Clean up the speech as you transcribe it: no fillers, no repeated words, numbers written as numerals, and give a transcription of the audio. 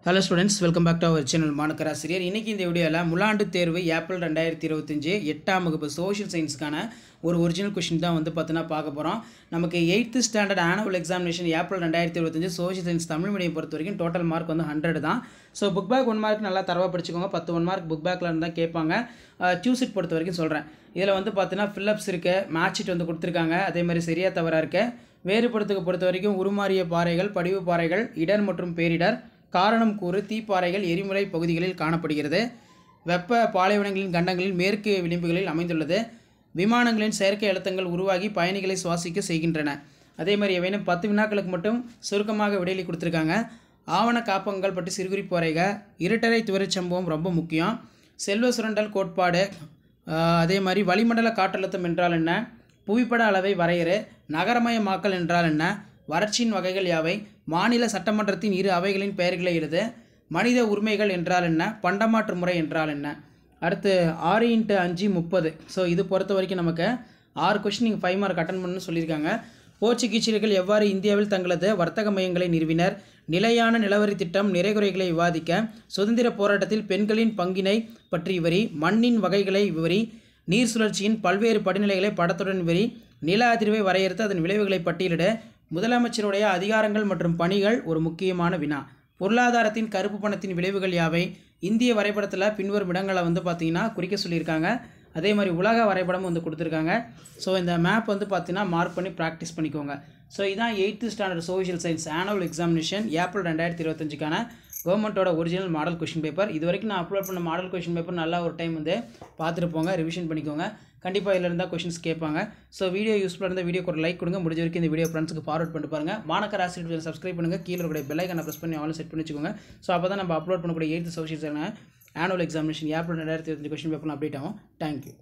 Hello students, welcome back to our channel மாணக்கராசிரியர். இன்றைக்கி இந்த வீடியோவில் முலாண்டு தேர்வு ஏப்ரல் 2025 8ஆம் வகுப்பு சோஷியல் சயின்ஸுக்கான ஒரு ஒரிஜினல் கொஷின் தான் பார்க்க போகிறோம். நமக்கு 8th standard annual examination April 2025 social science Tamil medium பொறுத்த வரைக்கும் டோட்டல் மார்க் 100 தான். ஸோ புக் பேக் 1 மார்க் நல்லா தரவாக படிச்சுக்கோங்க. 10 1 மார்க் புக் பேக்கில் இருந்தால் கேட்பாங்க. டியூசிட் பொறுத்த வரைக்கும் சொல்கிறேன். இதில் ஃபில்லப்ஸ் இருக்குது, மேட்ச் ஷீட் கொடுத்துருக்காங்க. அதே மாதிரி சரியாக தவறாக இருக்குது. வேறுபடுத்துக்கு பொறுத்த வரைக்கும் உருமாறிய பாறைகள், படிவு பாறைகள், இடர் மற்றும் பேரிடர், காரணம் கூறு, தீப்பாறைகள் எரிமலை பகுதிகளில் காணப்படுகிறது. வெப்ப பாலைவனங்களின் கண்டங்களில் மேற்கு விளிம்புகளில் அமைந்துள்ளது. விமானங்களின் செயற்கை அழுத்தங்கள் உருவாகி பயணிகளை சுவாசிக்க செய்கின்றன. அதே மாதிரி ஏவேனும் 10 வினாக்களுக்கு மட்டும் சுருக்கமாக விடையளி கொடுத்துருக்காங்க. ஆவண காப்பகங்கள் பற்றி சிறுகுறிப்பு வரைக. இருட்டறை துவரச் சம்பவம் ரொம்ப முக்கியம். செல்வ சுரண்டல் கோட்பாடு, அதே மாதிரி வளிமண்டல காற்றழுத்தம் என்றால் என்ன, புவிப்பட அளவை வரையறு, நகரமயமாக்கல் என்றால் என்ன, வறட்சியின் வகைகள் யாவை, மாநில சட்டமன்றத்தின் இரு அவைகளின் பெயர்களை எழுது, மனித உரிமைகள் என்றால் என்ன, பண்டமாற்று முறை என்றால் என்ன. அடுத்து 6x5 30. ஸோ இது பொறுத்த வரைக்கும் நமக்கு 6 கொஸ்டின் நீங்கள் 5 மார்க் அட்டன் பண்ணணும்னு சொல்லியிருக்காங்க. போர்ச்சுகீசியர்கள் எவ்வாறு இந்தியாவில் தங்களது வர்த்தக மையங்களை நிறுவினர், நிலையான நிலவரி திட்டம், நிறைகுறைகளை விவாதிக்க, சுதந்திர போராட்டத்தில் பெண்களின் பங்கினை பற்றி விவரி, மண்ணின் வகைகளை விவரி, நீர் சுழற்சியின் பல்வேறு படிநிலைகளை படத்துடன் விவரி, நில அதிர்வை வரையறுத்து அதன் விளைவுகளை பட்டியலிட, முதலமைச்சருடைய அதிகாரங்கள் மற்றும் பணிகள் ஒரு முக்கியமான வினா, பொருளாதாரத்தின் கருப்பு பணத்தின் விளைவுகள் யாவை, இந்திய வரைபடத்தில் பின்வரும் இடங்களை பார்த்தீங்கன்னா குறிக்க சொல்லியிருக்காங்க. அதே மாதிரி உலக வரைபடம் கொடுத்துருக்காங்க. ஸோ இந்த மேப் பார்த்தீங்கன்னா மார்க் பண்ணி ப்ராக்டிஸ் பண்ணிக்கோங்க. ஸோ இதான் 8th standard social science annual examination April 2025க்கான கவர்மெண்ட்டோட ஒரிஜினல் மாடல் கொஷின் பேப்பர். இது வரைக்கும் நான் அப்லோட் பண்ண மாடல் கொஷின் பேப்பர் நல்லா ஒரு டைம் பார்த்துட்டு போங்க, ரிவிஷன் பண்ணிக்கோங்க. கண்டிப்பாக இதில் இருந்தால் கொஷின்ஸ் கேட்பாங்க. ஸோ வீடியோ யூஸ்ஃபுல்லாக இருந்தால் வீடியோக்கு ஒரு லைக் கொடுங்க. முடிஞ்ச வரைக்கும் இந்த வீடியோ ஃப்ரெண்ட்ஸுக்கு ஃபார்வர்ட் பண்ணிட்டு பாருங்கள். மாணக்கராசிரியர் சப்ஸ்கிரைப் பண்ணுங்கள். கீழே இருக்கிற பெல் ஐக்கானை ப்ரெஸ் பண்ணி ஆல் செட் பண்ணி வச்சுக்கோங்க. ஸோ அப்போ தான் நம்ம அப்லோட் பண்ணக்கூடிய 8th social annual examination April 2025 question paper update ஆகும். தேங்க்யூ.